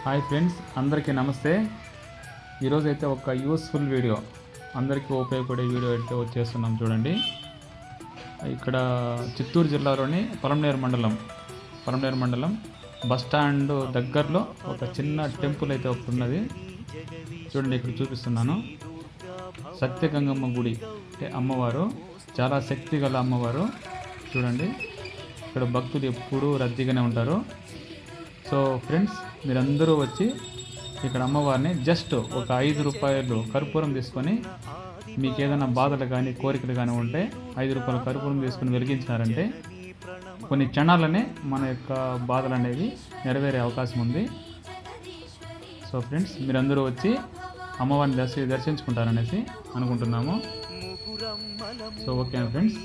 Hi friends, అందరికీ నమస్తే. ఈరోజైతే ఒక యూస్ఫుల్ వీడియో, అందరికీ ఉపయోగపడే వీడియో అయితే వచ్చేస్తున్నాం. చూడండి, ఇక్కడ చిత్తూరు జిల్లాలోని పొలంనేరు మండలం బస్ స్టాండ్ దగ్గరలో ఒక చిన్న టెంపుల్ అయితే ఒకటి ఉన్నది. చూడండి, ఇక్కడ చూపిస్తున్నాను. సత్యగంగమ్మ గుడి అంటే అమ్మవారు, చాలా శక్తి గల అమ్మవారు. చూడండి, ఇక్కడ భక్తులు ఎప్పుడూ రద్దీగానే ఉంటారు. సో ఫ్రెండ్స్, మీరందరూ వచ్చి ఇక్కడ అమ్మవారిని జస్ట్ ఒక 5 రూపాయలు కర్పూరం తీసుకొని, మీకు ఏదైనా బాధలు కానీ కోరికలు కానీ ఉంటే 5 రూపాయల కర్పూరం తీసుకొని వెలిగించినారంటే కొన్ని క్షణాలనే మన యొక్క బాధలు అనేవి నెరవేరే అవకాశం ఉంది. సో ఫ్రెండ్స్, మీరందరూ వచ్చి అమ్మవారిని దర్శించుకుంటారనేసి అనుకుంటున్నాము. So okay friends.